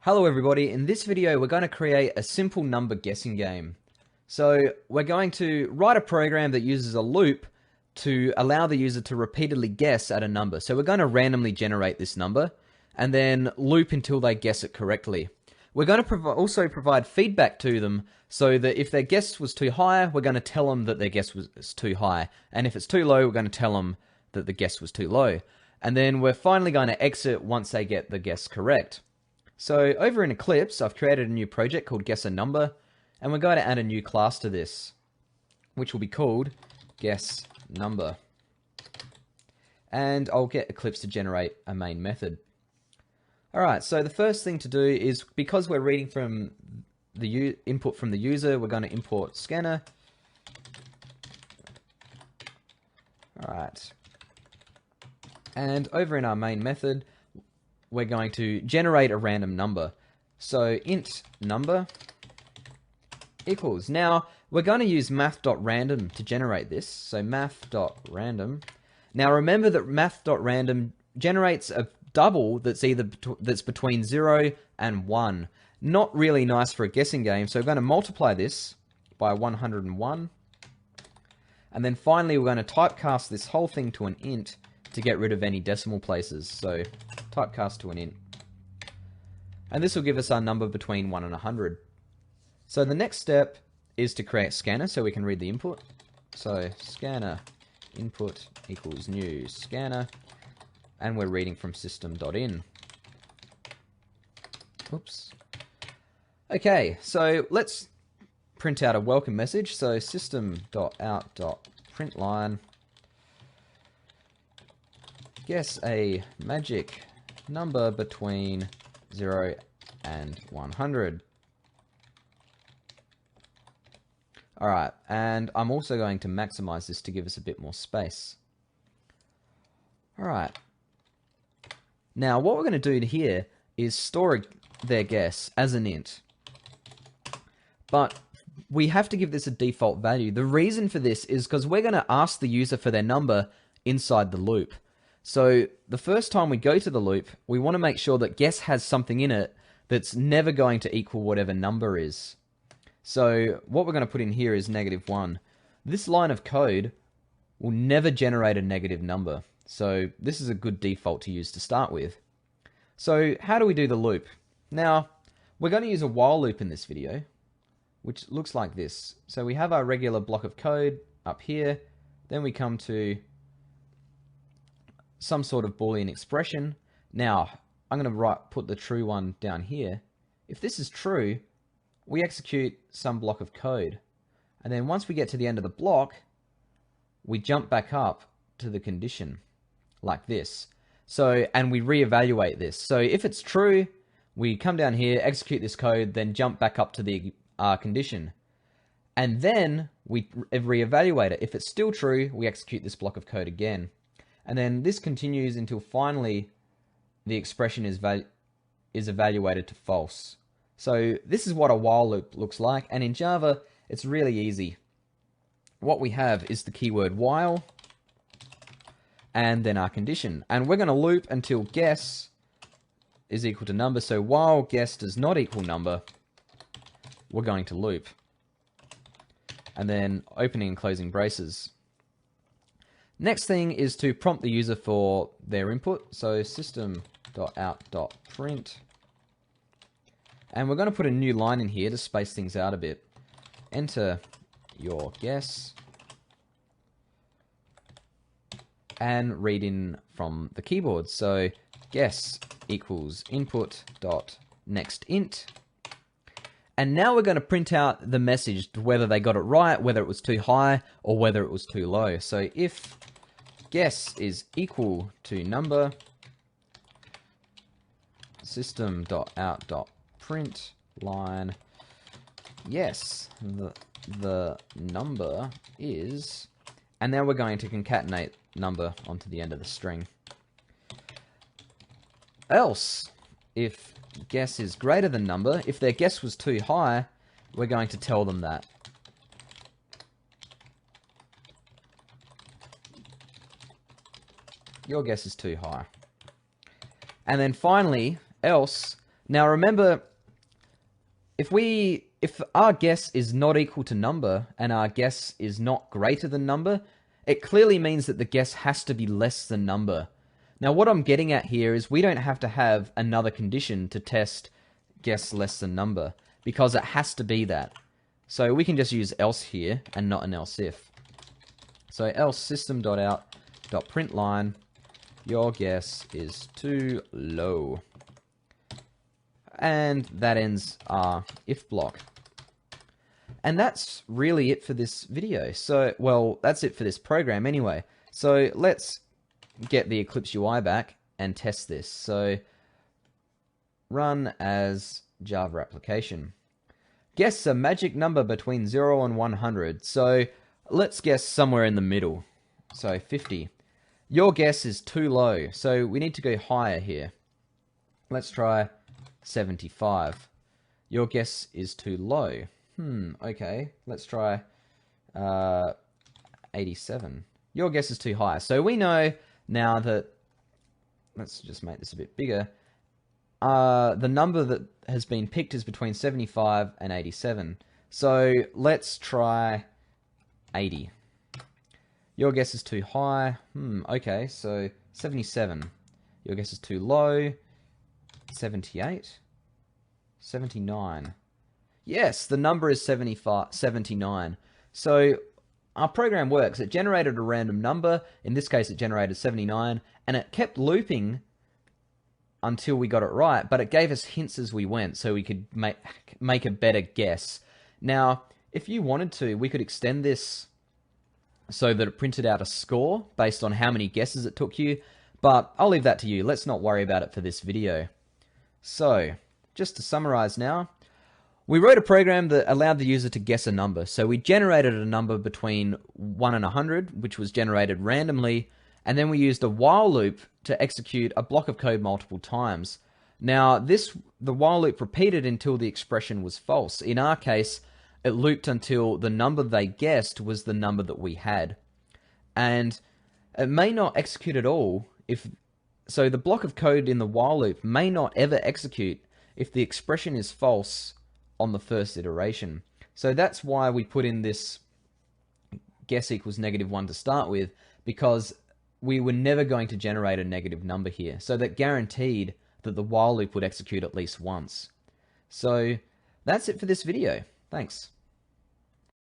Hello everybody, in this video we're going to create a simple number guessing game. So we're going to write a program that uses a loop to allow the user to repeatedly guess at a number. So we're going to randomly generate this number and then loop until they guess it correctly. We're going to also provide feedback to them so that if their guess was too high, we're going to tell them that their guess was too high. And if it's too low, we're going to tell them that the guess was too low. And then we're finally going to exit once they get the guess correct. So over in Eclipse, I've created a new project called Guess a Number, and we're going to add a new class to this, which will be called Guess Number. And I'll get Eclipse to generate a main method. Alright, so the first thing to do is, because we're reading from the input from the user, we're going to import scanner. Alright. And over in our main method, we're going to generate a random number. So int number equals. Now, we're going to use math.random to generate this. So math.random. Now, remember that math.random generates a double that's between 0 and 1. Not really nice for a guessing game. So we're going to multiply this by 101. And then finally, we're going to typecast this whole thing to an int to get rid of any decimal places. So typecast to an int. And this will give us our number between 1 and 100. So the next step is to create scanner so we can read the input. So scanner input equals new scanner. And we're reading from system.in. Oops. Okay, so let's print out a welcome message. So system.out.println. Guess a magic number between 0 and 100. Alright, and I'm also going to maximize this to give us a bit more space. Alright. Now, what we're going to do here is store their guess as an int. But we have to give this a default value. The reason for this is because we're going to ask the user for their number inside the loop. So the first time we go to the loop, we want to make sure that guess has something in it that's never going to equal whatever number is. So what we're going to put in here is -1. This line of code will never generate a negative number. So this is a good default to use to start with. So how do we do the loop? Now, we're going to use a while loop in this video, which looks like this. So we have our regular block of code up here. Then we come to some sort of Boolean expression. Now, I'm going to put the true one down here. If this is true, we execute some block of code. And then once we get to the end of the block, we jump back up to the condition, like this. So, and we reevaluate this. So if it's true, we come down here, execute this code, then jump back up to the condition. And then we reevaluate it. If it's still true, we execute this block of code again. And then this continues until finally the expression is evaluated to false. So this is what a while loop looks like. And in Java, it's really easy. What we have is the keyword while and then our condition. And we're going to loop until guess is equal to number. So while guess does not equal number, we're going to loop. And then opening and closing braces. Next thing is to prompt the user for their input. So system.out.print. And we're going to put a new line in here to space things out a bit. Enter your guess. And read in from the keyboard. So guess equals input dot next int. And now we're going to print out the message whether they got it right, whether it was too high, or whether it was too low. So if guess is equal to number, system.out.print line, yes, the number is, and now we're going to concatenate number onto the end of the string. Else, if guess is greater than number, if their guess was too high, we're going to tell them that. Your guess is too high. And then finally, else, Now remember, if our guess is not equal to number and our guess is not greater than number, it clearly means that the guess has to be less than number. Now what I'm getting at here is we don't have to have another condition to test guess less than number, because it has to be that. So we can just use else here and not an else if. So else system.out.println your guess is too low. And that ends our if block. And that's really it for this video. So, well, that's it for this program anyway. So let's get the Eclipse UI back and test this. So run as Java application. Guess a magic number between 0 and 100. So let's guess somewhere in the middle. So 50. Your guess is too low, so we need to go higher here. Let's try 75. Your guess is too low. Okay, let's try 87. Your guess is too high. So we know now that, let's just make this a bit bigger, the number that has been picked is between 75 and 87. So let's try 80. Your guess is too high. Okay, so 77. Your guess is too low. 78. 79. Yes, the number is 79. So our program works. It generated a random number. In this case, it generated 79, and it kept looping until we got it right, but it gave us hints as we went so we could make a better guess. Now, if you wanted to, we could extend this so that it printed out a score based on how many guesses it took you, but I'll leave that to you. Let's not worry about it for this video. So, just to summarize now, we wrote a program that allowed the user to guess a number. So we generated a number between 1 and 100, which was generated randomly, and then we used a while loop to execute a block of code multiple times. Now, the while loop repeated until the expression was false. In our case, it looped until the number they guessed was the number that we had. And it may not execute at all so the block of code in the while loop may not ever execute if the expression is false on the first iteration. So that's why we put in this guess equals -1 to start with, because we were never going to generate a negative number here. So that guaranteed that the while loop would execute at least once. So that's it for this video. Thanks.